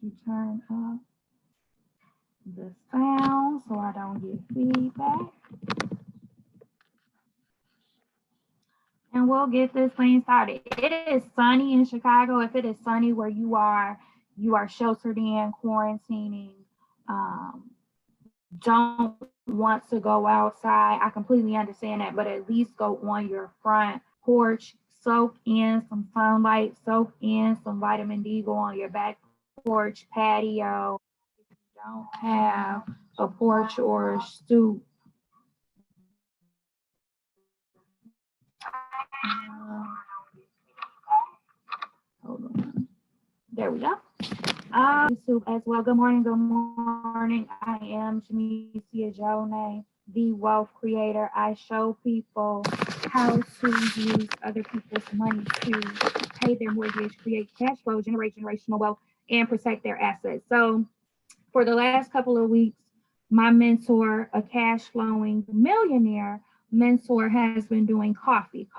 to turn up the sound so I don't get feedback. And we'll get this thing started. It is sunny in Chicago. If it is sunny where you are sheltered in, quarantining, don't want to go outside. I completely understand that, but at least go on your front porch, soak in some sunlight, soak in some vitamin D, go on your back porch, patio. If you don't have a porch or a stoop, hold on. There we go. YouTube as well. Good morning. Good morning. I am Jamesia Johnai, the wealth creator. I show people how to use other people's money to pay their mortgage, create cash flow, generate generational wealth, and protect their assets. So for the last couple of weeks, my mentor, a cash flowing millionaire mentor, has been doing coffee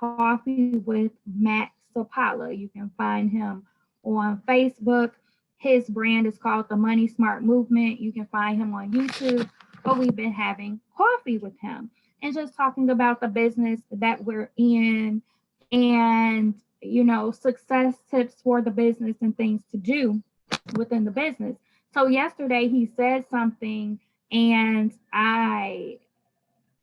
with Matt Sapala. You can find him on Facebook. His brand is called the Money Smart Movement. You can find him on YouTube. But we've been having coffee with him and just talking about the business that we're in and, you know, success tips for the business and things to do within the business. So yesterday he said something and I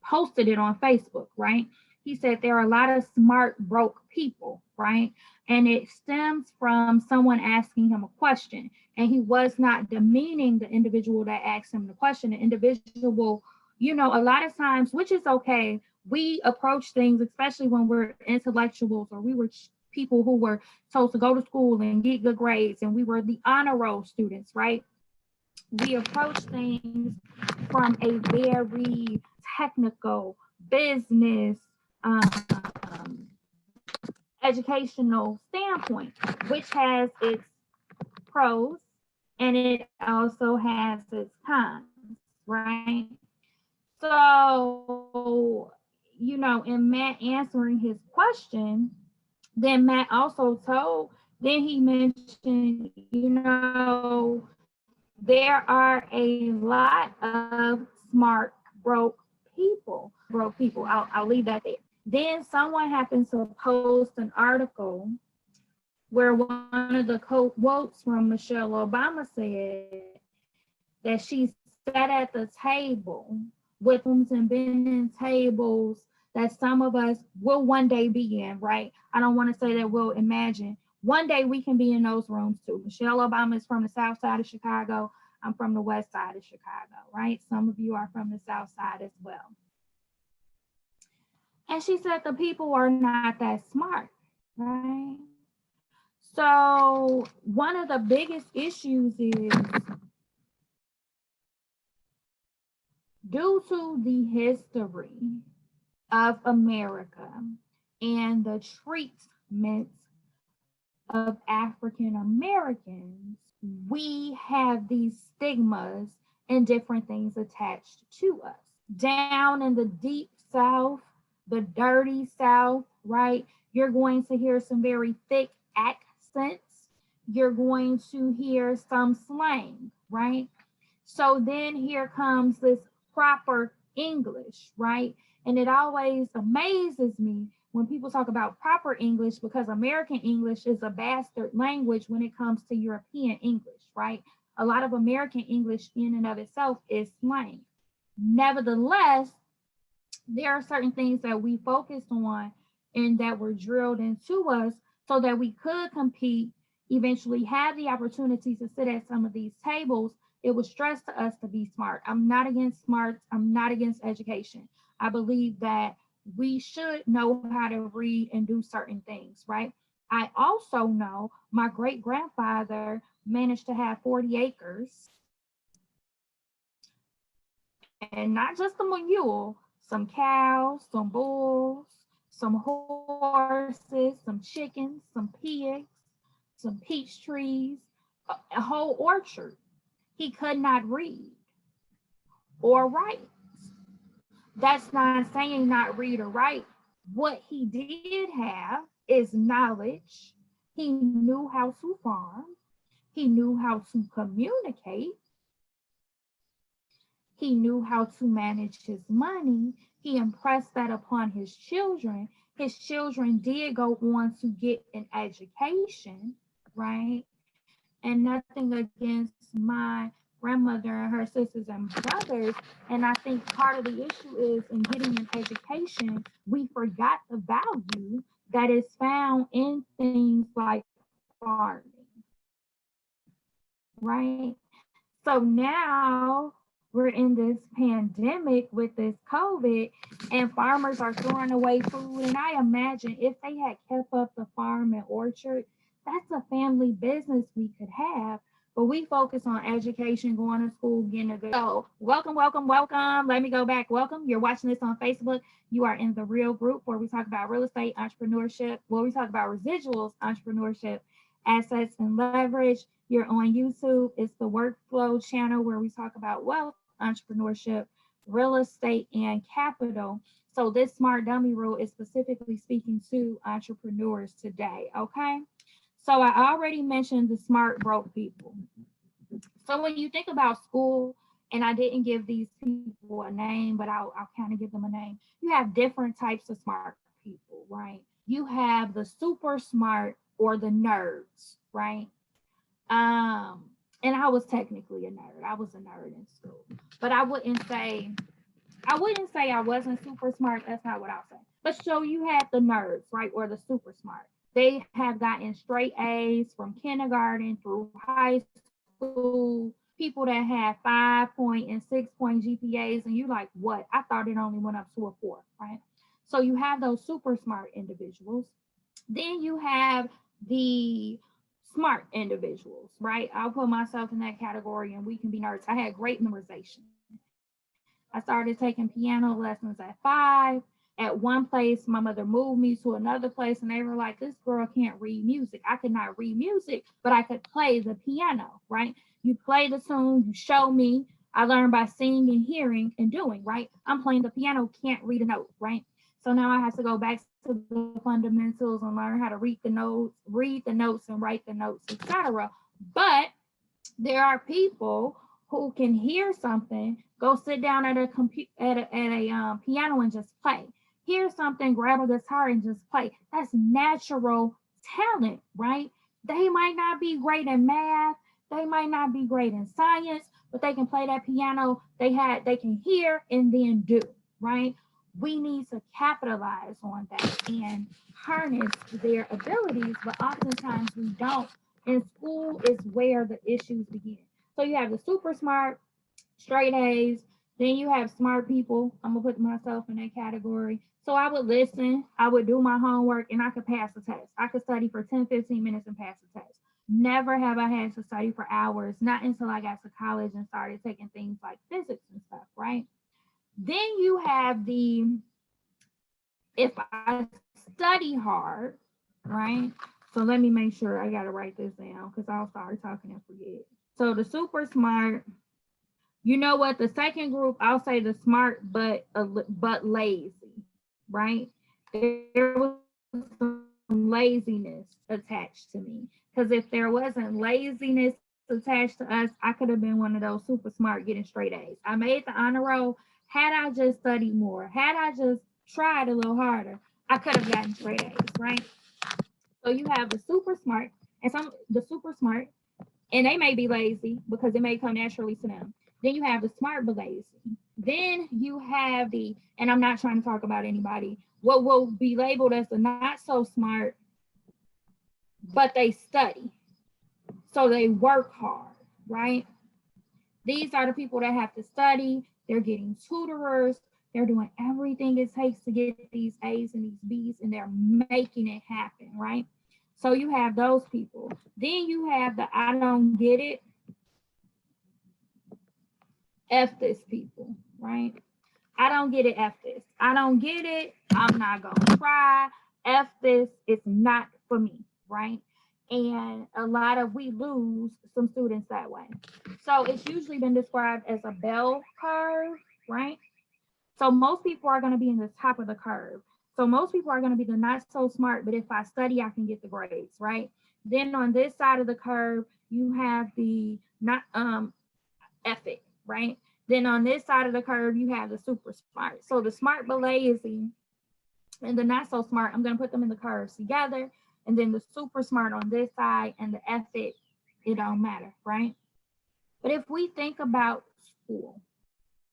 posted it on Facebook, right? He said there are a lot of smart broke people, right? And it stems from someone asking him a question. And he was not demeaning the individual that asked him the question. The individual, you know, a lot of times, which is okay, we approach things, especially when we're intellectuals or we were people who were told to go to school and get good grades and we were the honor roll students, right? We approach things from a very technical business educational standpoint, which has its pros and it also has its cons, right? So, you know, in Matt answering his question, then Matt also told, then he mentioned, you know, there are a lot of smart broke people. I'll leave that there. Then someone happens to post an article where one of the quotes from Michelle Obama said that she sat at the table with rooms and been in tables that some of us will one day be in, right? I don't want to say that we'll imagine. One day we can be in those rooms too. Michelle Obama is from the south side of Chicago. I'm from the west side of Chicago, right? Some of you are from the south side as well. And she said the people are not that smart, right? So one of the biggest issues is due to the history of America and the treatment of African Americans, we have these stigmas and different things attached to us. Down in the deep South, the dirty South, right? You're going to hear some very thick accents. You're going to hear some slang, right? So then here comes this proper English, right? And it always amazes me when people talk about proper English because American English is a bastard language when it comes to European English, right? A lot of American English in and of itself is slang. Nevertheless, there are certain things that we focused on and that were drilled into us so that we could compete, eventually have the opportunity to sit at some of these tables. It was stressed to us to be smart. I'm not against smarts. I'm not against education. I believe that we should know how to read and do certain things, right? I also know my great grandfather managed to have 40 acres and not just a mule, some cows, some bulls, some horses, some chickens, some pigs, some peach trees, a whole orchard. He could not read or write. That's not saying not read or write. What he did have is knowledge. He knew how to farm. He knew how to communicate. He knew how to manage his money. He impressed that upon his children. His children did go on to get an education, right? And nothing against my grandmother and her sisters and brothers. And I think part of the issue is in getting an education, we forgot the value that is found in things like farming, right? So now we're in this pandemic with this COVID, and farmers are throwing away food. And I imagine if they had kept up the farm and orchard, that's a family business we could have. But we focus on education, going to school, getting a good. So welcome, welcome, welcome. Let me go back. Welcome. You're watching this on Facebook. You are in the real group where we talk about real estate entrepreneurship, where we talk about residuals, entrepreneurship, assets, and leverage. You're on YouTube. It's the workflow channel where we talk about wealth, entrepreneurship, real estate, and capital. So this smart dummy rule is specifically speaking to entrepreneurs today, okay? So I already mentioned the smart broke people. So when you think about school, and I didn't give these people a name, but I'll kind of give them a name. You have different types of smart people, right? You have the super smart or the nerds, right? And I was technically a nerd. I was a nerd in school, but I wouldn't say I wasn't super smart. That's not what I'll say. But so you have the nerds, right? Or the super smart. They have gotten straight A's from kindergarten through high school. People that have 5-point and 6-point GPAs, and you're like, what? I thought it only went up to a 4, right? So you have those super smart individuals. Then you have the smart individuals, right? I'll put myself in that category, and we can be nerds. I had great memorization. I started taking piano lessons at 5. At one place, my mother moved me to another place, and they were like, this girl can't read music. I could not read music, but I could play the piano, right? You play the tune, you show me. I learned by seeing and hearing and doing, right? I'm playing the piano, can't read a note, right? So now I have to go back to the fundamentals and learn how to read the notes and write the notes, etc. But there are people who can hear something, go sit down at a piano and just play. Hear something, grab a guitar and just play. That's natural talent, right? They might not be great in math, they might not be great in science, but they can play that piano. They can hear and then do, right? We need to capitalize on that and harness their abilities, but oftentimes we don't. And school is where the issues begin. So you have the super smart, straight A's, then you have smart people. I'm gonna put myself in that category. So I would listen, I would do my homework, and I could pass the test. I could study for 10, 15 minutes and pass the test. Never have I had to study for hours, not until I got to college and started taking things like physics and stuff, right? Then you have if I study hard, right? So let me make sure I got to write this down because I'll start talking and forget. So the super smart, you know what? The second group, I'll say the smart but lazy, right? There was some laziness attached to me, because if there wasn't laziness attached to us, I could have been one of those super smart getting straight A's. I made the honor roll. Had I just studied more, had I just tried a little harder, I could have gotten straight A's, right? So you have the super smart and the super smart, and they may be lazy because it may come naturally to them. Then you have the smart but lazy. Then you have and I'm not trying to talk about anybody, what will be labeled as the not so smart, but they study. So they work hard, right? These are the people that have to study. They're getting tutorers. They're doing everything it takes to get these A's and these B's, and they're making it happen, right? So you have those people. Then you have the I don't get it, F this people, right? I don't get it, F this. I don't get it, I'm not gonna try. F this, it's not for me, right? And we lose some students that way. So it's usually been described as a bell curve, right? So most people are going to be in the top of the curve. So most people are going to be the not so smart, but if I study, I can get the grades, right? Then on this side of the curve, you have the not ethic, right? Then on this side of the curve, you have the super smart. So the smart but lazy and the not so smart, I'm going to put them in the curves together. And then the super smart on this side and the ethic, it don't matter, right? But if we think about school,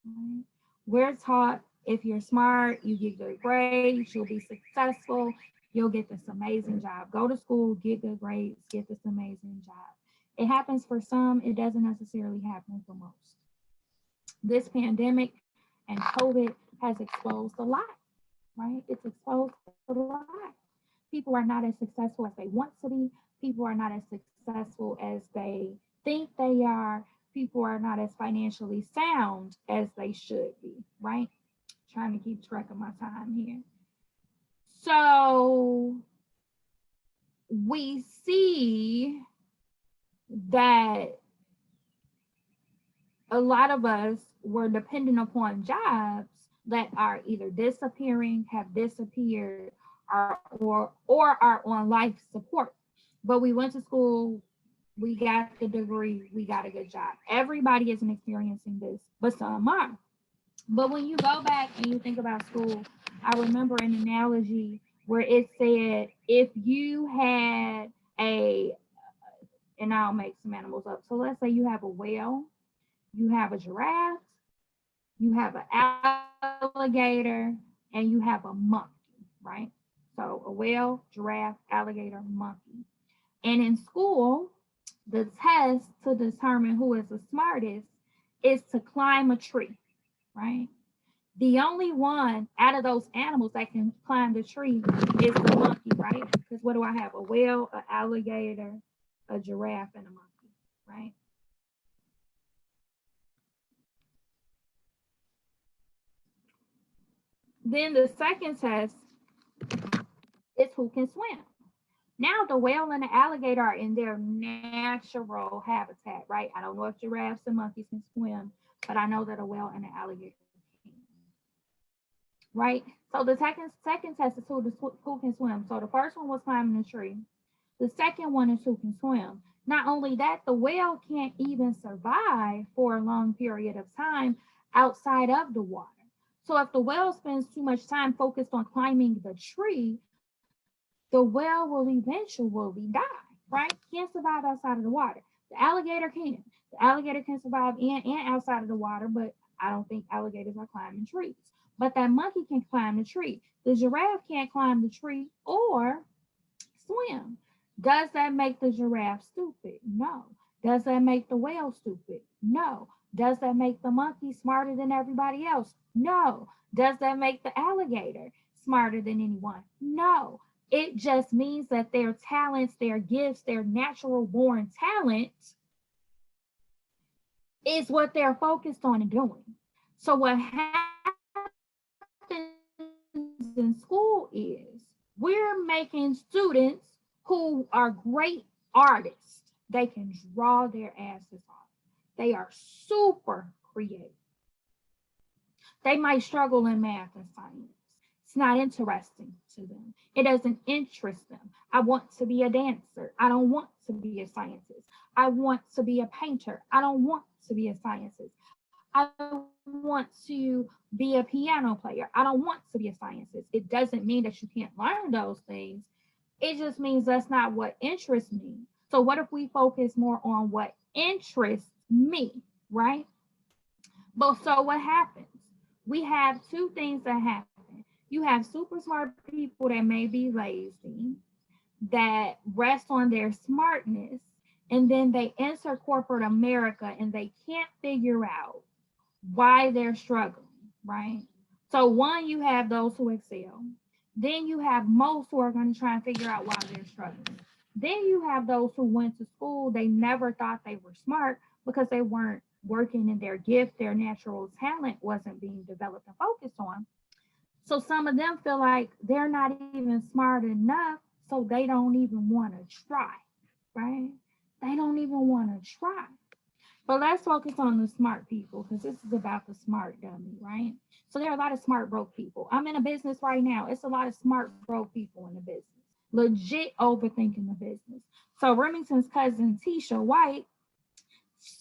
right, we're taught if you're smart, you get good grades, you'll be successful, you'll get this amazing job. Go to school, get good grades, get this amazing job. It happens for some, it doesn't necessarily happen for most. This pandemic and COVID has exposed a lot, right? It's exposed a lot. People are not as successful as they want to be. People are not as successful as they think they are. People are not as financially sound as they should be, right? Trying to keep track of my time here. So we see that a lot of us were dependent upon jobs that are either disappearing, have disappeared, or are on life support. But we went to school, we got the degree, we got a good job. Everybody isn't experiencing this, but some are. But when you go back and you think about school, I remember an analogy where it said if you had and I'll make some animals up. So let's say you have a whale, you have a giraffe, you have an alligator, and you have a monkey, right? So a whale, giraffe, alligator, monkey. And in school, the test to determine who is the smartest is to climb a tree, right? The only one out of those animals that can climb the tree is the monkey, right? Because what do I have? A whale, an alligator, a giraffe, and a monkey, right? Then the second test is who can swim. Now the whale and the alligator are in their natural habitat, right? I don't know if giraffes and monkeys can swim, but I know that a whale and an alligator can, right? So the second test is who can swim. So the first one was climbing the tree. The second one is who can swim. Not only that, the whale can't even survive for a long period of time outside of the water. So if the whale spends too much time focused on climbing the tree, the whale will eventually die, right? Can't survive outside of the water. The alligator can. The alligator can survive in and outside of the water, but I don't think alligators are climbing trees. But that monkey can climb the tree. The giraffe can't climb the tree or swim. Does that make the giraffe stupid? No. Does that make the whale stupid? No. Does that make the monkey smarter than everybody else? No. Does that make the alligator smarter than anyone? No. It just means that their talents, their gifts, their natural born talent is what they're focused on and doing. So what happens in school is we're making students who are great artists. They can draw their asses off. They are super creative. They might struggle in math and science. It's not interesting to them. It doesn't interest them. I want to be a dancer. I don't want to be a scientist. I want to be a painter. I don't want to be a scientist. I want to be a piano player. I don't want to be a scientist. It doesn't mean that you can't learn those things. It just means that's not what interests me. So what if we focus more on what interests me, right? But so what happens? We have two things that happen. You have super smart people that may be lazy, that rest on their smartness, and then they enter corporate America and they can't figure out why they're struggling, right? So one, you have those who excel. Then you have most who are going to try and figure out why they're struggling. Then you have those who went to school, they never thought they were smart because they weren't working in their gift, their natural talent wasn't being developed and focused on. So some of them feel like they're not even smart enough, so they don't even want to try, right? They don't even want to try. But let's focus on the smart people because this is about the smart dummy, right? So there are a lot of smart broke people. I'm in a business right now. It's a lot of smart broke people in the business. legit overthinking the business. So Remington's cousin, Tisha White,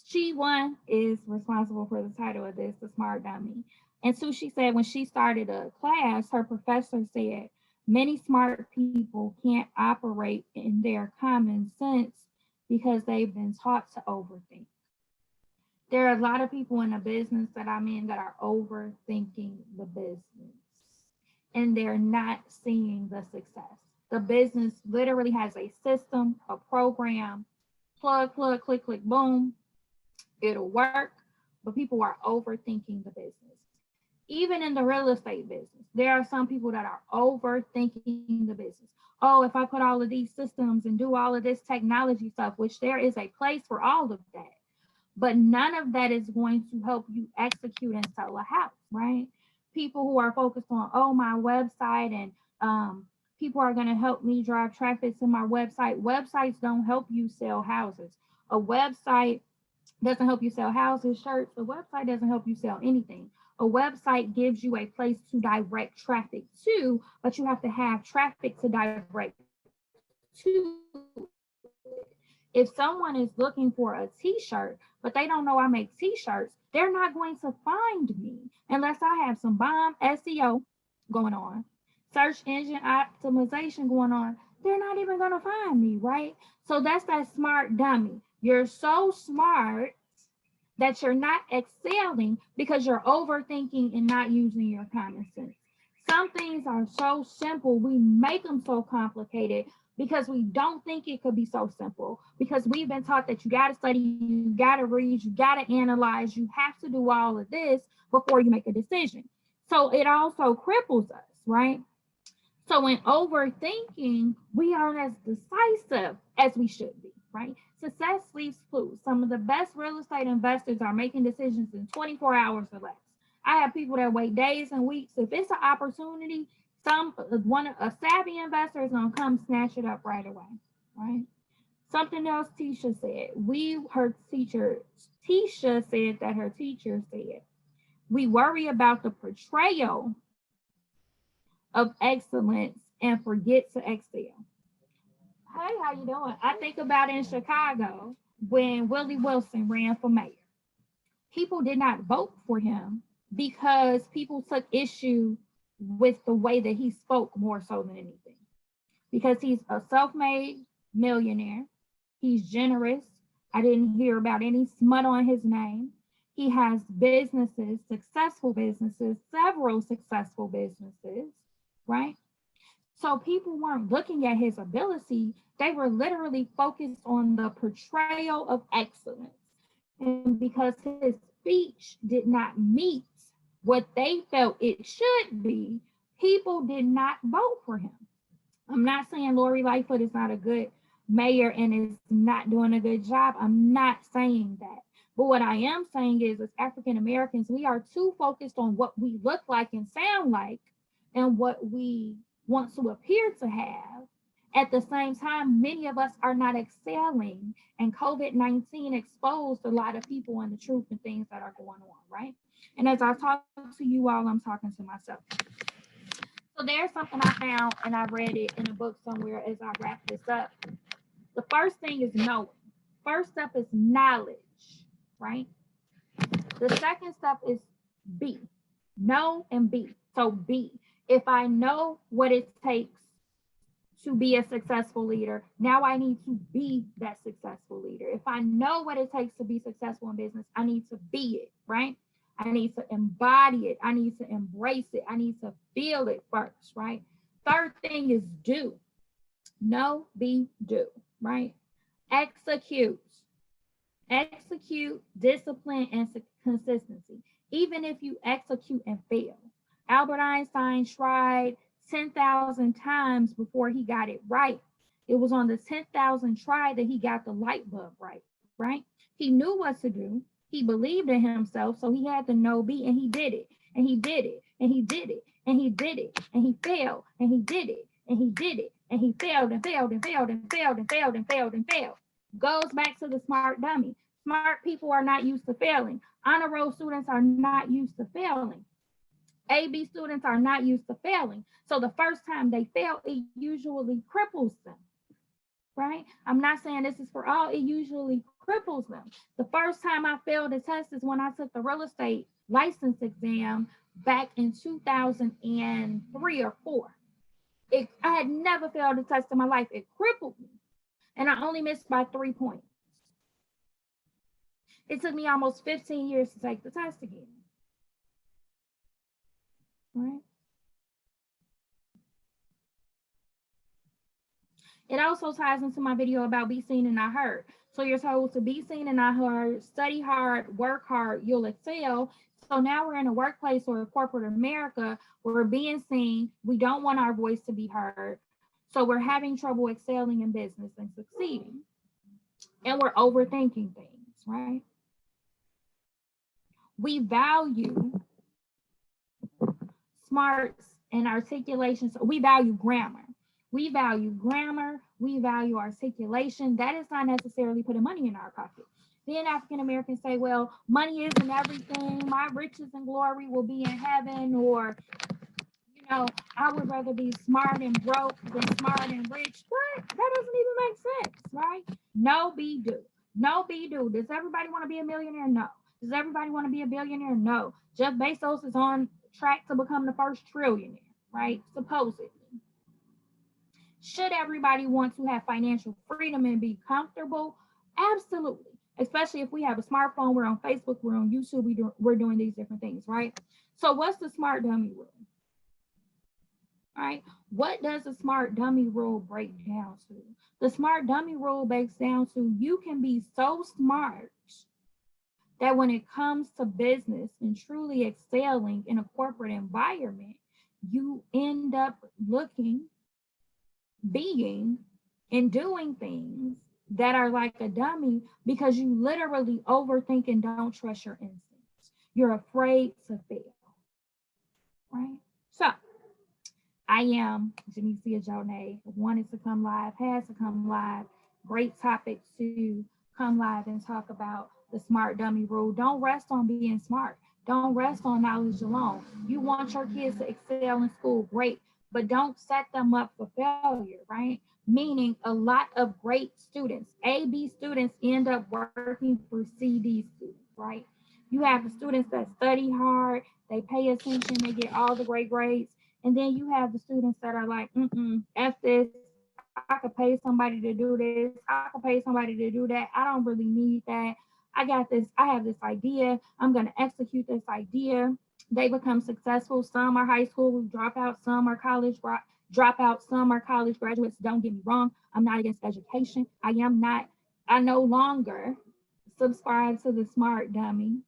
she one is responsible for the title of this, the smart dummy. And two, she said when she started a class, her professor said many smart people can't operate in their common sense because they've been taught to overthink. There are a lot of people in the business that I'm in that are overthinking the business and they're not seeing the success. The business literally has a system, a program, plug, click, boom, it'll work, but people are overthinking the business. Even in the real estate business, there are some people that are overthinking the business. Oh, if I put all of these systems and do all of this technology stuff, which there is a place for all of that, but none of that is going to help you execute and sell a house, right? People who are focused on, oh, my website and people are going to help me drive traffic to my website. Websites don't help you sell houses. A website doesn't help you sell houses, shirts. A website doesn't help you sell anything. A website gives you a place to direct traffic to, but you have to have traffic to direct to. If someone is looking for a t-shirt, but they don't know I make t-shirts, they're not going to find me unless I have some bomb SEO going on, search engine optimization going on. They're not even going to find me, right? So that's that smart dummy. You're so smart that you're not excelling because you're overthinking and not using your common sense. Some things are so simple, we make them so complicated because we don't think it could be so simple, because we've been taught that you got to study, you got to read, you got to analyze, you have to do all of this before you make a decision. So it also cripples us, right? So in overthinking, we aren't as decisive as we should be, right? Success leaves clues. Some of the best real estate investors are making decisions in 24 hours or less. I have people that wait days and weeks. If it's an opportunity, a savvy investor is gonna come snatch it up right away, right? Something else Tisha said. Tisha said that her teacher said, we worry about the portrayal of excellence and forget to excel. Hey, how you doing? I think about in Chicago when Willie Wilson ran for mayor. People did not vote for him because people took issue with the way that he spoke more so than anything. Because he's a self-made millionaire. He's generous. I didn't hear about any smut on his name. He has businesses, successful businesses, several successful businesses, right? So people weren't looking at his ability. They were literally focused on the portrayal of excellence. And because his speech did not meet what they felt it should be, people did not vote for him. I'm not saying Lori Lightfoot is not a good mayor and is not doing a good job. I'm not saying that. But what I am saying is, as African Americans, we are too focused on what we look like and sound like and what we want to appear to have. At the same time, many of us are not excelling, and COVID-19 exposed a lot of people on the truth and things that are going on, right? And as I talk to you all, I'm talking to myself. So there's something I found, and I read it in a book somewhere as I wrap this up. The first thing is knowing. First step is knowledge, right? The second step is be. Know and be. So be. If I know what it takes to be a successful leader, now I need to be that successful leader. If I know what it takes to be successful in business, I need to be it, right? I need to embody it. I need to embrace it. I need to feel it first, right? Third thing is do. Know, be, do, right? Execute. Execute, discipline, and consistency. Even if you execute and fail. Albert Einstein tried 10,000 times before he got it right. It was on the 10,000th try that he got the light bulb right, right? He knew what to do. He believed in himself, so he had the know, be, and he did it, and he did it, and he did it, and he did it, and he failed, and he did it, and he did it, and he failed and failed and failed and failed and failed and failed and failed. Goes back to the smart dummy. Smart people are not used to failing. Honor roll students are not used to failing. AB students are not used to failing. So the first time they fail, it usually cripples them, right? I'm not saying this is for all, it usually cripples them. The first time I failed a test is when I took the real estate license exam back in 2003 or 4. I had never failed a test in my life. It crippled me. And I only missed by 3 points. It took me almost 15 years to take the test again. Right? It also ties into my video about be seen and not heard. So you're told to be seen and not heard, study hard, work hard, you'll excel. So now we're in a workplace or corporate America where we're being seen. We don't want our voice to be heard. So we're having trouble excelling in business and succeeding. And we're overthinking things, right? We value smarts and articulations. We value grammar. We value grammar. We value articulation. That is not necessarily putting money in our pocket. Then African Americans say, well, money isn't everything. My riches and glory will be in heaven. Or, you know, I would rather be smart and broke than smart and rich. What? That doesn't even make sense, right? No be do. No be do. Does everybody want to be a millionaire? No. Does everybody want to be a billionaire? No. Jeff Bezos is on track to become the first trillionaire, right? Supposedly. Should everybody want to have financial freedom and be comfortable? Absolutely. Especially if we have a smartphone, we're on Facebook, we're on YouTube, we're doing these different things, right? So what's the smart dummy rule? All right. What does the smart dummy rule break down to? The smart dummy rule breaks down to you can be so smart that when it comes to business and truly excelling in a corporate environment, you end up being and doing things that are like a dummy because you literally overthink and don't trust your instincts. You're afraid to fail, right? So I am jamesiajohnai, wanted to come live, had to come live. Great topic to come live and talk about the smart dummy rule. Don't rest on being smart. Don't rest on knowledge alone. You want your kids to excel in school, great, but don't set them up for failure, right? Meaning a lot of great students, A, B students end up working for C, D students, right? You have the students that study hard, they pay attention, they get all the great grades. And then you have the students that are like, F this, I could pay somebody to do this, I could pay somebody to do that. I don't really need that. I got this, I have this idea, I'm going to execute this idea. They become successful. Some are high school dropouts, some are college dropouts, some are college graduates. Don't get me wrong, I'm not against education. I no longer subscribe to the smart dummy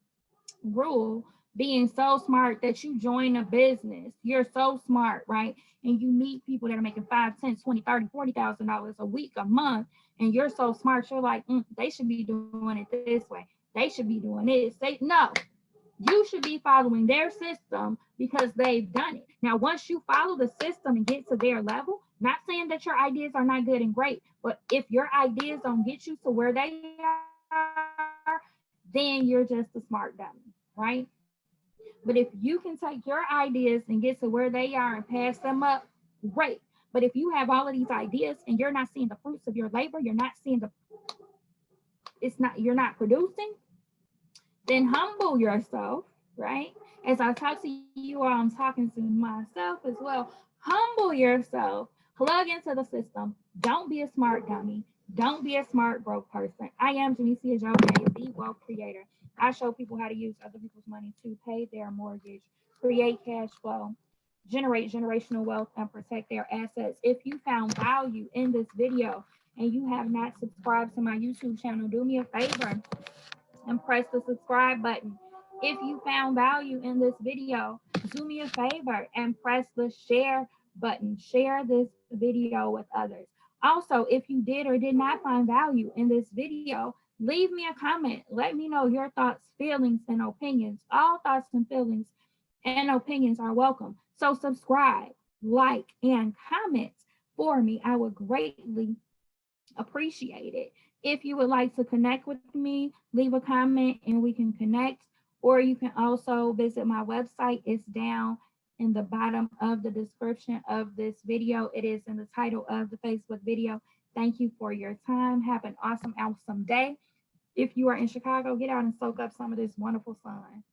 rule, being so smart that you join a business. You're so smart, right? And you meet people that are making $5, $10, $20, $30, $40,000 a week, a month, and you're so smart, you're like, they should be doing it this way. They should be doing this. No, you should be following their system because they've done it. Now, once you follow the system and get to their level, not saying that your ideas are not good and great, but if your ideas don't get you to where they are, then you're just a smart dummy, right? But if you can take your ideas and get to where they are and pass them up, great. But if you have all of these ideas and you're not seeing the fruits of your labor, you're not you're not producing, then humble yourself, right? As I talk to you all, I'm talking to myself as well. Humble yourself, plug into the system. Don't be a smart dummy. Don't be a smart broke person. I am Jamesia Johnai, the wealth creator. I show people how to use other people's money to pay their mortgage, create cash flow, generate generational wealth, and protect their assets. If you found value in this video and you have not subscribed to my YouTube channel, do me a favor and press the subscribe button. If you found value in this video, do me a favor and press the share button. Share this video with others. Also, if you did or did not find value in this video, leave me a comment. Let me know your thoughts, feelings, and opinions. All thoughts and feelings and opinions are welcome. So subscribe, like, and comment for me. I would greatly appreciate it. If you would like to connect with me, leave a comment and we can connect. Or you can also visit my website. It's down in the bottom of the description of this video. It is in the title of the Facebook video. Thank you for your time. Have an awesome day. If you are in Chicago, get out and soak up some of this wonderful sun.